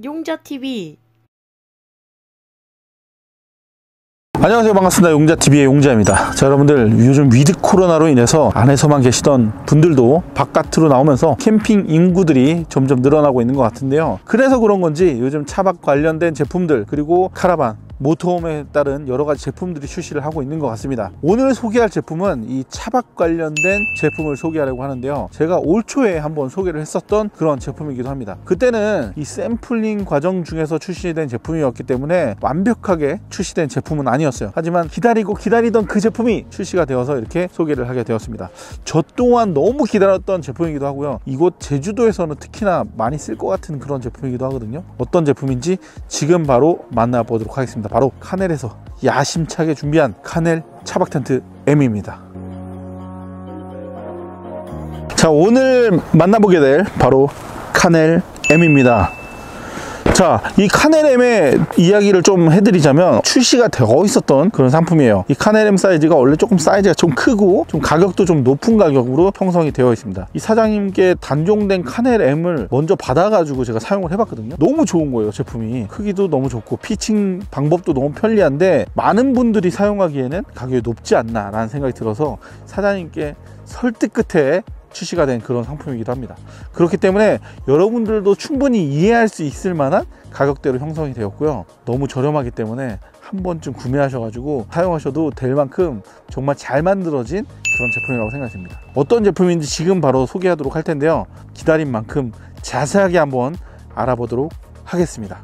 용자TV. 안녕하세요, 반갑습니다. 용자TV의 용자입니다. 자, 여러분들, 요즘 위드 코로나로 인해서 안에서만 계시던 분들도 바깥으로 나오면서 캠핑 인구들이 점점 늘어나고 있는 것 같은데요, 그래서 그런 건지 요즘 차박 관련된 제품들, 그리고 카라반, 모터홈에 따른 여러 가지 제품들이 출시를 하고 있는 것 같습니다. 오늘 소개할 제품은 이 차박 관련된 제품을 소개하려고 하는데요, 제가 올 초에 한번 소개를 했었던 그런 제품이기도 합니다. 그때는 이 샘플링 과정 중에서 출시된 제품이었기 때문에 완벽하게 출시된 제품은 아니었어요. 하지만 기다리던 그 제품이 출시가 되어서 이렇게 소개를 하게 되었습니다. 저 또한 너무 기다렸던 제품이기도 하고요, 이곳 제주도에서는 특히나 많이 쓸 것 같은 그런 제품이기도 하거든요. 어떤 제품인지 지금 바로 만나보도록 하겠습니다. 바로 카넬에서 야심차게 준비한 카넬 차박 텐트 M입니다. 자, 오늘 만나보게 될 바로 카넬 M입니다. 자, 이 카넬 M의 이야기를 좀 해드리자면, 출시가 되어 있었던 그런 상품이에요. 이 카넬 M 사이즈가 원래 조금 사이즈가 좀 크고 좀 가격도 좀 높은 가격으로 형성이 되어 있습니다. 이 사장님께 단종된 카넬 M을 먼저 받아가지고 제가 사용을 해봤거든요. 너무 좋은 거예요. 제품이 크기도 너무 좋고 피칭 방법도 너무 편리한데, 많은 분들이 사용하기에는 가격이 높지 않나 라는 생각이 들어서 사장님께 설득 끝에 출시가 된 그런 상품이기도 합니다. 그렇기 때문에 여러분들도 충분히 이해할 수 있을 만한 가격대로 형성이 되었고요, 너무 저렴하기 때문에 한 번쯤 구매하셔가지고 사용하셔도 될 만큼 정말 잘 만들어진 그런 제품이라고 생각이 듭니다. 어떤 제품인지 지금 바로 소개하도록 할 텐데요, 기다린 만큼 자세하게 한번 알아보도록 하겠습니다.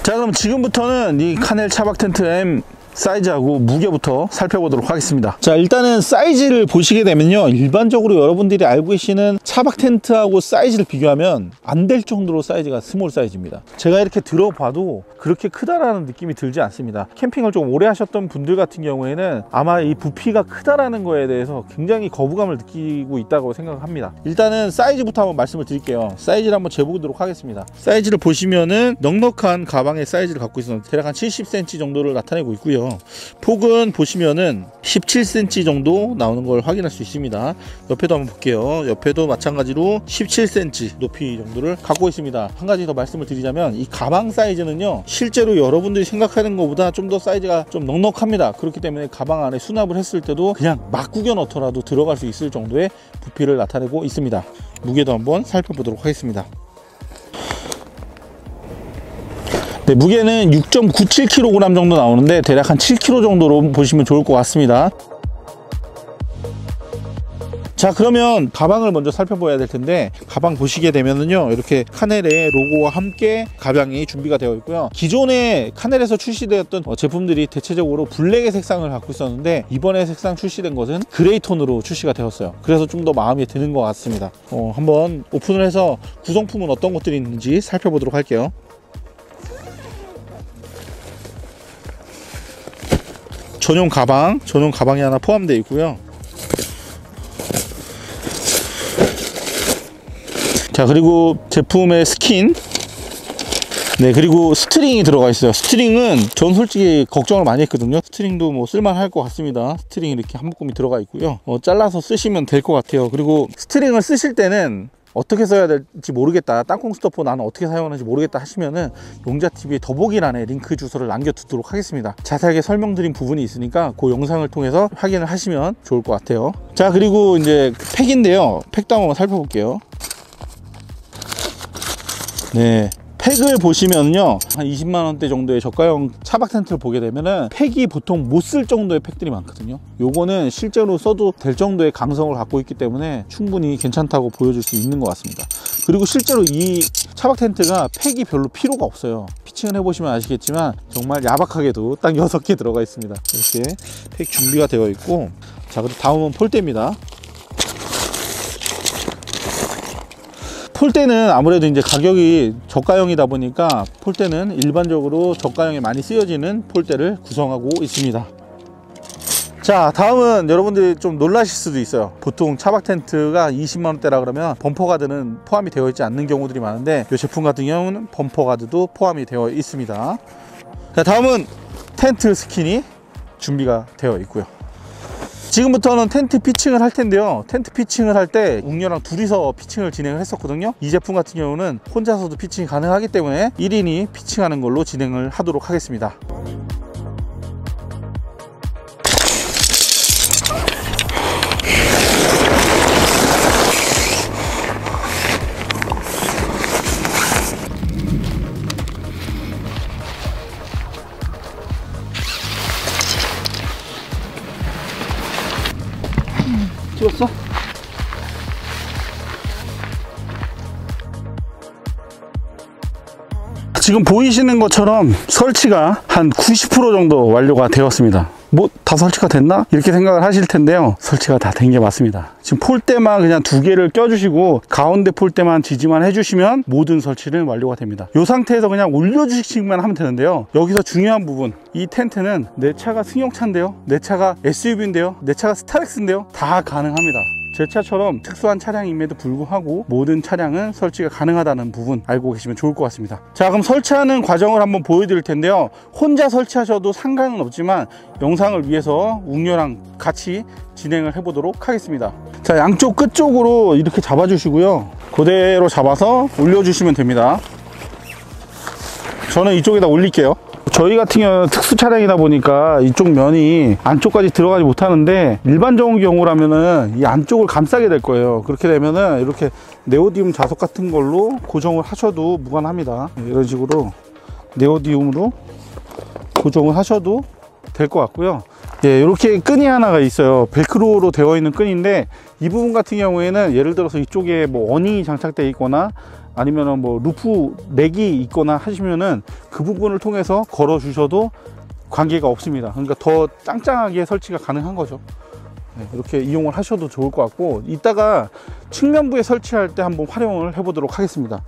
자, 그럼 지금부터는 이 카넬 차박 텐트 M 사이즈하고 무게부터 살펴보도록 하겠습니다. 자, 일단은 사이즈를 보시게 되면요, 일반적으로 여러분들이 알고 계시는 차박 텐트하고 사이즈를 비교하면 안 될 정도로 사이즈가 스몰 사이즈입니다. 제가 이렇게 들어봐도 그렇게 크다라는 느낌이 들지 않습니다. 캠핑을 좀 오래 하셨던 분들 같은 경우에는 아마 이 부피가 크다라는 거에 대해서 굉장히 거부감을 느끼고 있다고 생각합니다. 일단은 사이즈부터 한번 말씀을 드릴게요. 사이즈를 한번 재보도록 하겠습니다. 사이즈를 보시면은 넉넉한 가방의 사이즈를 갖고 있어서 대략 한 70cm 정도를 나타내고 있고요, 폭은 보시면은 17cm 정도 나오는 걸 확인할 수 있습니다. 옆에도 한번 볼게요. 옆에도 마찬가지로 17cm 높이 정도를 갖고 있습니다. 한 가지 더 말씀을 드리자면, 이 가방 사이즈는요, 실제로 여러분들이 생각하는 것보다 좀 더 사이즈가 좀 넉넉합니다. 그렇기 때문에 가방 안에 수납을 했을 때도 그냥 막 구겨 넣더라도 들어갈 수 있을 정도의 부피를 나타내고 있습니다. 무게도 한번 살펴보도록 하겠습니다. 네, 무게는 6.97kg 정도 나오는데 대략 한 7kg 정도로 보시면 좋을 것 같습니다. 자, 그러면 가방을 먼저 살펴봐야 될 텐데, 가방 보시게 되면은요, 이렇게 카넬의 로고와 함께 가방이 준비가 되어 있고요, 기존에 카넬에서 출시되었던 제품들이 대체적으로 블랙의 색상을 갖고 있었는데, 이번에 색상 출시된 것은 그레이 톤으로 출시가 되었어요. 그래서 좀 더 마음에 드는 것 같습니다. 한번 오픈을 해서 구성품은 어떤 것들이 있는지 살펴보도록 할게요. 전용 가방이 하나 포함되어 있고요. 자, 그리고 제품의 스킨, 네, 그리고 스트링이 들어가 있어요. 스트링은 전 솔직히 걱정을 많이 했거든요. 스트링도 뭐 쓸만할 것 같습니다. 스트링이 이렇게 한 묶음이 들어가 있고요, 잘라서 쓰시면 될 것 같아요. 그리고 스트링을 쓰실 때는 어떻게 써야 될지 모르겠다, 땅콩 스토퍼 나는 어떻게 사용하는지 모르겠다 하시면은 용자TV의 더보기란에 링크 주소를 남겨두도록 하겠습니다. 자세하게 설명드린 부분이 있으니까 그 영상을 통해서 확인을 하시면 좋을 것 같아요. 자, 그리고 이제 팩인데요, 팩도 한번 살펴볼게요. 네, 팩을 보시면요, 한 20만원대 정도의 저가형 차박 텐트를 보게 되면은 팩이 보통 못 쓸 정도의 팩들이 많거든요. 요거는 실제로 써도 될 정도의 강성을 갖고 있기 때문에 충분히 괜찮다고 보여줄 수 있는 것 같습니다. 그리고 실제로 이 차박 텐트가 팩이 별로 필요가 없어요. 피칭을 해보시면 아시겠지만 정말 야박하게도 딱 6개 들어가 있습니다. 이렇게 팩 준비가 되어 있고, 자, 그리고 다음은 폴대입니다. 폴대는 아무래도 이제 가격이 저가형이다 보니까 폴대는 일반적으로 저가형에 많이 쓰여지는 폴대를 구성하고 있습니다. 자, 다음은 여러분들이 좀 놀라실 수도 있어요. 보통 차박 텐트가 20만원대라 그러면 범퍼 가드는 포함이 되어 있지 않는 경우들이 많은데, 이 제품 같은 경우는 범퍼 가드도 포함이 되어 있습니다. 자, 다음은 텐트 스킨이 준비가 되어 있고요. 지금부터는 텐트 피칭을 할 텐데요. 텐트 피칭을 할 때 웅녀랑 둘이서 피칭을 진행을 했었거든요. 이 제품 같은 경우는 혼자서도 피칭이 가능하기 때문에 1인이 피칭하는 걸로 진행을 하도록 하겠습니다. 찍었어? 지금 보이시는 것처럼 설치가 한 90% 정도 완료가 되었습니다. 뭐 다 설치가 됐나? 이렇게 생각을 하실 텐데요. 설치가 다 된 게 맞습니다. 지금 폴대만 그냥 2개를 껴주시고 가운데 폴대만 지지만 해주시면 모든 설치는 완료가 됩니다. 이 상태에서 그냥 올려주시기만 하면 되는데요. 여기서 중요한 부분, 이 텐트는 내 차가 승용차인데요, 내 차가 SUV인데요, 내 차가 스타렉스인데요, 다 가능합니다. 제 차처럼 특수한 차량임에도 불구하고 모든 차량은 설치가 가능하다는 부분 알고 계시면 좋을 것 같습니다. 자, 그럼 설치하는 과정을 한번 보여드릴 텐데요. 혼자 설치하셔도 상관은 없지만 영상을 위해서 웅녀랑 같이 진행을 해보도록 하겠습니다. 자, 양쪽 끝쪽으로 이렇게 잡아주시고요. 그대로 잡아서 올려주시면 됩니다. 저는 이쪽에다 올릴게요. 저희 같은 경우는 특수 차량이다 보니까 이쪽 면이 안쪽까지 들어가지 못하는데, 일반적인 경우라면은 이 안쪽을 감싸게 될 거예요. 그렇게 되면은 이렇게 네오디움 자석 같은 걸로 고정을 하셔도 무관합니다. 이런 식으로 네오디움으로 고정을 하셔도 될 것 같고요. 예, 이렇게 끈이 하나가 있어요. 벨크로로 되어 있는 끈인데, 이 부분 같은 경우에는 예를 들어서 이쪽에 뭐 어닝이 장착되어 있거나 아니면은 뭐 루프 넥이 있거나 하시면은 그 부분을 통해서 걸어 주셔도 관계가 없습니다. 그러니까 더 짱짱하게 설치가 가능한 거죠. 네, 이렇게 이용을 하셔도 좋을 것 같고, 이따가 측면부에 설치할 때 한번 활용을 해 보도록 하겠습니다.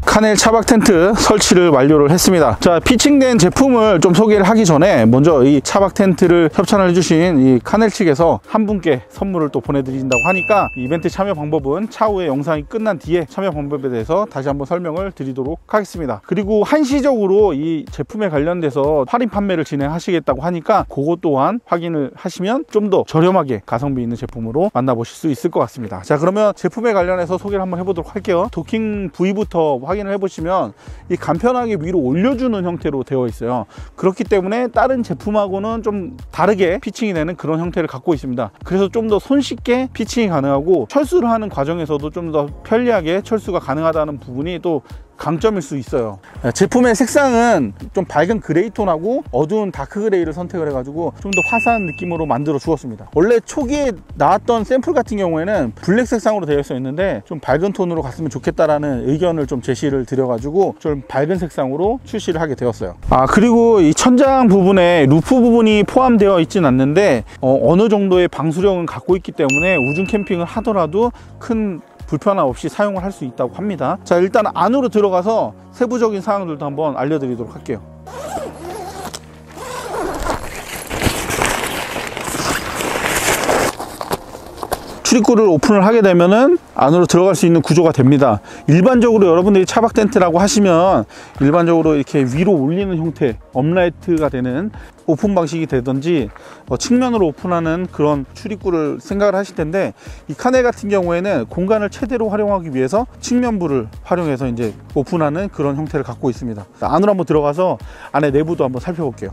카넬 차박 텐트 설치를 완료를 했습니다. 자, 피칭된 제품을 좀 소개를 하기 전에 먼저 이 차박 텐트를 협찬을 해주신 이 카넬 측에서 한 분께 선물을 또 보내드린다고 하니까, 이벤트 참여 방법은 차후에 영상이 끝난 뒤에 참여 방법에 대해서 다시 한번 설명을 드리도록 하겠습니다. 그리고 한시적으로 이 제품에 관련돼서 할인 판매를 진행하시겠다고 하니까 그것 또한 확인을 하시면 좀 더 저렴하게 가성비 있는 제품으로 만나보실 수 있을 것 같습니다. 자, 그러면 제품에 관련해서 소개를 한번 해보도록 할게요. 도킹 부위부터 확인을 해보시면 이 간편하게 위로 올려주는 형태로 되어 있어요. 그렇기 때문에 다른 제품하고는 좀 다르게 피칭이 되는 그런 형태를 갖고 있습니다. 그래서 좀 더 손쉽게 피칭이 가능하고, 철수를 하는 과정에서도 좀 더 편리하게 철수가 가능하다는 부분이 또 강점일 수 있어요. 제품의 색상은 좀 밝은 그레이 톤하고 어두운 다크 그레이를 선택을 해가지고 좀 더 화사한 느낌으로 만들어 주었습니다. 원래 초기에 나왔던 샘플 같은 경우에는 블랙 색상으로 되어 있었는데, 좀 밝은 톤으로 갔으면 좋겠다라는 의견을 좀 제시를 드려가지고 좀 밝은 색상으로 출시를 하게 되었어요. 그리고 이 천장 부분에 루프 부분이 포함되어 있진 않는데 어느 정도의 방수력은 갖고 있기 때문에 우중 캠핑을 하더라도 큰 불편함 없이 사용을 할 수 있다고 합니다. 자, 일단 안으로 들어가서 세부적인 사항들도 한번 알려드리도록 할게요. 출입구를 오픈을 하게 되면은 안으로 들어갈 수 있는 구조가 됩니다. 일반적으로 여러분들이 차박 텐트라고 하시면 일반적으로 이렇게 위로 올리는 형태, 업라이트가 되는 오픈 방식이 되든지 측면으로 오픈하는 그런 출입구를 생각을 하실 텐데, 이 카넬 같은 경우에는 공간을 최대로 활용하기 위해서 측면부를 활용해서 이제 오픈하는 그런 형태를 갖고 있습니다. 안으로 한번 들어가서 안에 내부도 한번 살펴볼게요.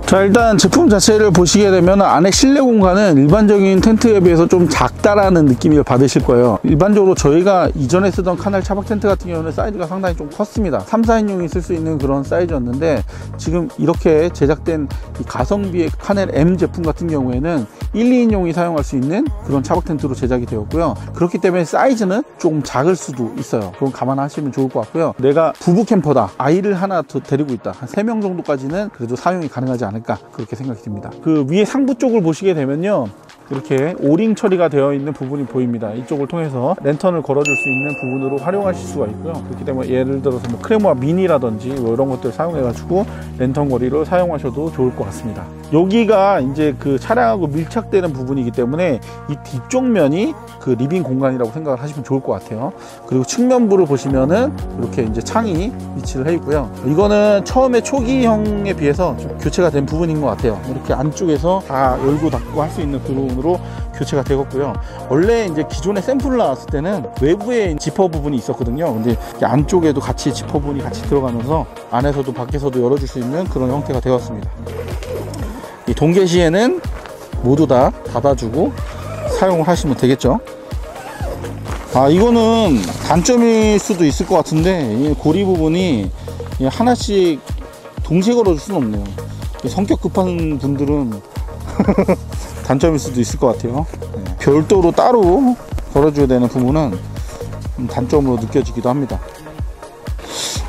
자, 일단 제품 자체를 보시게 되면 안에 실내 공간은 일반적인 텐트에 비해서 좀 작다라는 느낌을 받으실 거예요. 일반적으로 저희가 이전에 쓰던 카넬 차박 텐트 같은 경우는 사이즈가 상당히 좀 컸습니다. 3, 4인용이 쓸 수 있는 그런 사이즈였는데, 지금 이렇게 제작된 이 가성비의 카넬 M 제품 같은 경우에는 1, 2인용이 사용할 수 있는 그런 차박 텐트로 제작이 되었고요. 그렇기 때문에 사이즈는 조금 작을 수도 있어요. 그건 감안하시면 좋을 것 같고요. 내가 부부 캠퍼다, 아이를 하나 더 데리고 있다, 한 3명 정도까지는 그래도 사용이 가능하지 않을까, 그렇게 생각이 듭니다. 그 위에 상부 쪽을 보시게 되면요, 이렇게 오링 처리가 되어 있는 부분이 보입니다. 이쪽을 통해서 랜턴을 걸어줄 수 있는 부분으로 활용하실 수가 있고요. 그렇기 때문에 예를 들어서 뭐 크레모아 미니라든지 뭐 이런 것들 사용해 가지고 랜턴 거리를 사용하셔도 좋을 것 같습니다. 여기가 이제 그 차량하고 밀착되는 부분이기 때문에 이 뒤쪽 면이 그 리빙 공간이라고 생각을 하시면 좋을 것 같아요. 그리고 측면부를 보시면은 이렇게 이제 창이 위치를 해 있고요. 이거는 처음에 초기형에 비해서 좀 교체가 된 부분인 것 같아요. 이렇게 안쪽에서 다 열고 닫고 할 수 있는 부분으로 교체가 되었고요. 원래 이제 기존에 샘플 나왔을 때는 외부에 지퍼 부분이 있었거든요. 근데 안쪽에도 같이 지퍼 부분이 같이 들어가면서 안에서도 밖에서도 열어줄 수 있는 그런 형태가 되었습니다. 이 동계 시에는 모두 다 닫아주고 사용을 하시면 되겠죠. 이거는 단점일 수도 있을 것 같은데 이 고리 부분이 하나씩 동시에 걸어줄 수는 없네요. 성격 급한 분들은 단점일 수도 있을 것 같아요. 별도로 따로 걸어줘야 되는 부분은 단점으로 느껴지기도 합니다.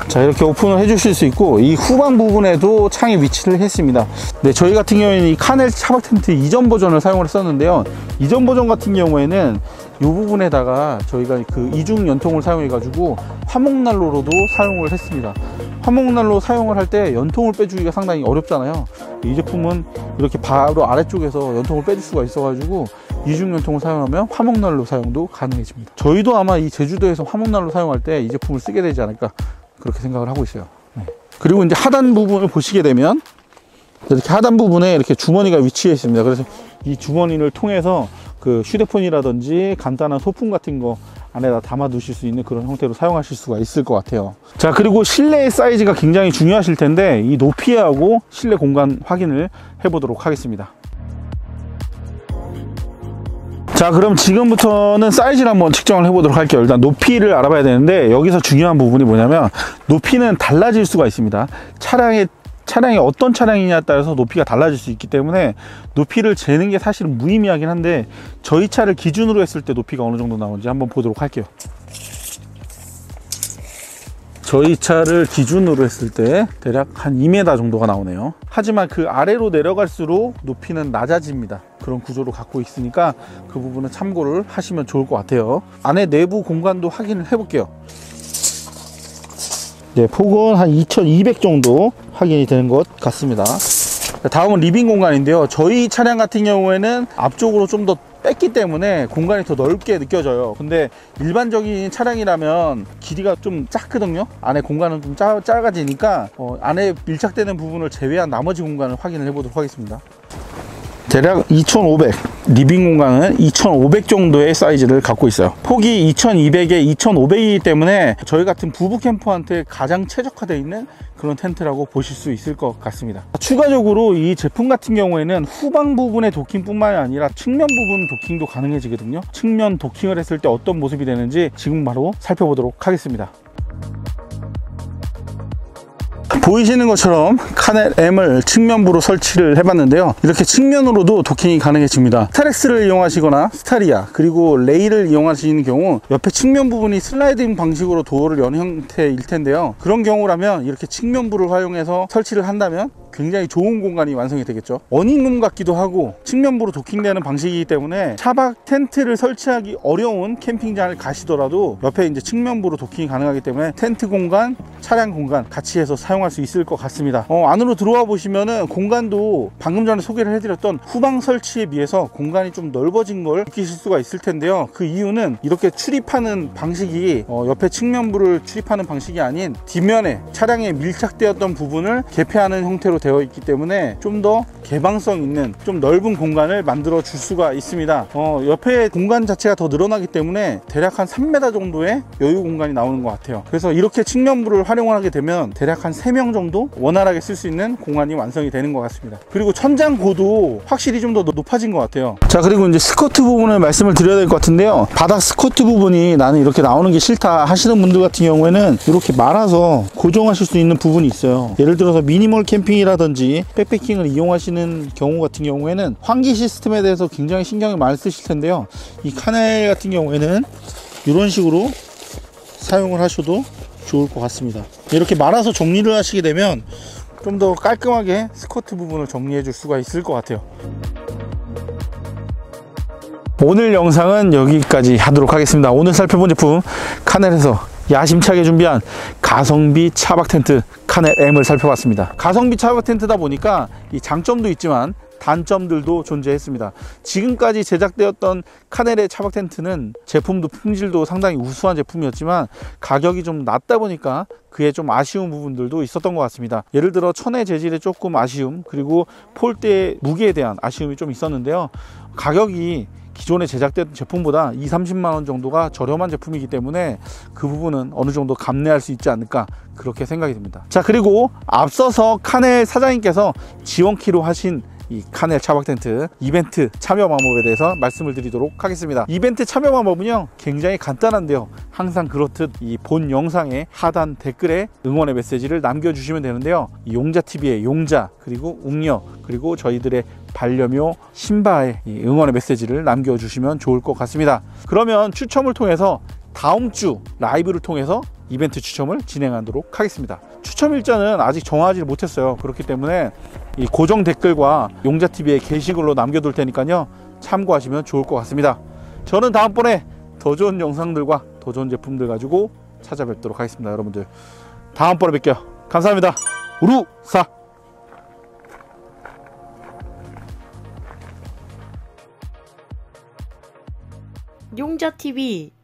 자, 이렇게 오픈을 해 주실 수 있고 이 후방 부분에도 창이 위치를 했습니다. 네, 저희 같은 경우에는 이 카넬 차박 텐트 이전 버전을 사용을 했었는데요. 이전 버전 같은 경우에는 이 부분에다가 저희가 그 이중 연통을 사용해 가지고 화목난로로도 사용을 했습니다. 화목난로 사용을 할 때 연통을 빼주기가 상당히 어렵잖아요. 이 제품은 이렇게 바로 아래쪽에서 연통을 빼줄 수가 있어 가지고 이중 연통을 사용하면 화목난로 사용도 가능해집니다. 저희도 아마 이 제주도에서 화목난로 사용할 때 이 제품을 쓰게 되지 않을까 그렇게 생각을 하고 있어요. 네. 그리고 이제 하단 부분을 보시게 되면 이렇게 하단 부분에 이렇게 주머니가 위치해 있습니다. 그래서 이 주머니를 통해서 그 휴대폰이라든지 간단한 소품 같은 거 안에다 담아 두실 수 있는 그런 형태로 사용하실 수가 있을 것 같아요. 자, 그리고 실내의 사이즈가 굉장히 중요하실 텐데 이 높이하고 실내 공간 확인을 해 보도록 하겠습니다. 자, 그럼 지금부터는 사이즈를 한번 측정을 해 보도록 할게요. 일단 높이를 알아봐야 되는데 여기서 중요한 부분이 뭐냐면 높이는 달라질 수가 있습니다. 차량이 어떤 차량이냐에 따라서 높이가 달라질 수 있기 때문에 높이를 재는 게 사실은 무의미하긴 한데 저희 차를 기준으로 했을 때 높이가 어느 정도 나오는지 한번 보도록 할게요. 저희 차를 기준으로 했을 때 대략 한 2m 정도가 나오네요. 하지만 그 아래로 내려갈수록 높이는 낮아집니다. 그런 구조로 갖고 있으니까 그 부분은 참고를 하시면 좋을 것 같아요. 안에 내부 공간도 확인을 해 볼게요. 네, 폭은 한 2200 정도 확인이 되는 것 같습니다. 다음은 리빙 공간인데요. 저희 차량 같은 경우에는 앞쪽으로 좀 더 뺐기 때문에 공간이 더 넓게 느껴져요. 근데 일반적인 차량이라면 길이가 좀 작거든요. 안에 공간은 좀 작아지니까 안에 밀착되는 부분을 제외한 나머지 공간을 확인을 해 보도록 하겠습니다. 대략 2500, 리빙 공간은 2500 정도의 사이즈를 갖고 있어요. 폭이 2200에 2500이기 때문에 저희 같은 부부 캠퍼한테 가장 최적화되어 있는 그런 텐트라고 보실 수 있을 것 같습니다. 추가적으로 이 제품 같은 경우에는 후방 부분의 도킹 뿐만이 아니라 측면 부분 도킹도 가능해지거든요. 측면 도킹을 했을 때 어떤 모습이 되는지 지금 바로 살펴보도록 하겠습니다. 보이시는 것처럼 카넬 M을 측면부로 설치를 해봤는데요. 이렇게 측면으로도 도킹이 가능해집니다. 스타렉스를 이용하시거나 스타리아 그리고 레일을 이용하시는 경우 옆에 측면 부분이 슬라이딩 방식으로 도어를 여는 형태일 텐데요. 그런 경우라면 이렇게 측면부를 활용해서 설치를 한다면 굉장히 좋은 공간이 완성이 되겠죠. 어닝룸 같기도 하고 측면부로 도킹되는 방식이기 때문에 차박 텐트를 설치하기 어려운 캠핑장을 가시더라도 옆에 이제 측면부로 도킹이 가능하기 때문에 텐트 공간, 차량 공간 같이 해서 사용할 수 있을 것 같습니다. 안으로 들어와 보시면은 공간도 방금 전에 소개를 해드렸던 후방 설치에 비해서 공간이 좀 넓어진 걸 느끼실 수가 있을 텐데요. 그 이유는 이렇게 출입하는 방식이 옆에 측면부를 출입하는 방식이 아닌 뒷면에 차량에 밀착되었던 부분을 개폐하는 형태로 되어 있기 때문에 좀 더 개방성 있는 좀 넓은 공간을 만들어 줄 수가 있습니다. 옆에 공간 자체가 더 늘어나기 때문에 대략 한 3m 정도의 여유 공간이 나오는 것 같아요. 그래서 이렇게 측면부를 활용하게 되면 대략 한 3명 정도 원활하게 쓸 수 있는 공간이 완성이 되는 것 같습니다. 그리고 천장 고도 확실히 좀 더 높아진 것 같아요. 자, 그리고 이제 스커트 부분을 말씀을 드려야 될 것 같은데요. 바닥 스커트 부분이 나는 이렇게 나오는 게 싫다 하시는 분들 같은 경우에는 이렇게 말아서 고정하실 수 있는 부분이 있어요. 예를 들어서 미니멀 캠핑이라든지 백패킹을 이용하시는 경우 같은 경우에는 환기 시스템에 대해서 굉장히 신경을 많이 쓰실 텐데요. 이 카넬 같은 경우에는 이런 식으로 사용을 하셔도 좋을 것 같습니다. 이렇게 말아서 정리를 하시게 되면 좀 더 깔끔하게 스커트 부분을 정리해 줄 수가 있을 것 같아요. 오늘 영상은 여기까지 하도록 하겠습니다. 오늘 살펴본 제품 카넬에서 야심차게 준비한 가성비 차박 텐트 카넬 M을 살펴봤습니다. 가성비 차박 텐트다 보니까 이 장점도 있지만 단점들도 존재했습니다. 지금까지 제작되었던 카넬의 차박 텐트는 제품도 품질도 상당히 우수한 제품이었지만 가격이 좀 낮다 보니까 그에 좀 아쉬운 부분들도 있었던 것 같습니다. 예를 들어 천의 재질에 조금 아쉬움, 그리고 폴대의 무게에 대한 아쉬움이 좀 있었는데요. 가격이 기존에 제작된 제품보다 20-30만원 정도가 저렴한 제품이기 때문에 그 부분은 어느 정도 감내할 수 있지 않을까, 그렇게 생각이 듭니다. 자, 그리고 앞서서 카넬 사장님께서 지원키로 하신 이 카넬 차박 텐트 이벤트 참여 방법에 대해서 말씀을 드리도록 하겠습니다. 이벤트 참여 방법은요, 굉장히 간단한데요, 항상 그렇듯 이 본 영상의 하단 댓글에 응원의 메시지를 남겨주시면 되는데요, 이 용자TV의 용자, 그리고 웅녀, 그리고 저희들의 반려묘 신바의 이 응원의 메시지를 남겨주시면 좋을 것 같습니다. 그러면 추첨을 통해서 다음 주 라이브를 통해서 이벤트 추첨을 진행하도록 하겠습니다. 추첨 일자는 아직 정하지 못했어요. 그렇기 때문에 이 고정 댓글과 용자TV의 게시글로 남겨둘 테니까요, 참고하시면 좋을 것 같습니다. 저는 다음번에 더 좋은 영상들과 더 좋은 제품들 가지고 찾아뵙도록 하겠습니다. 여러분들 다음번에 뵐게요. 감사합니다. 우루사. 용자TV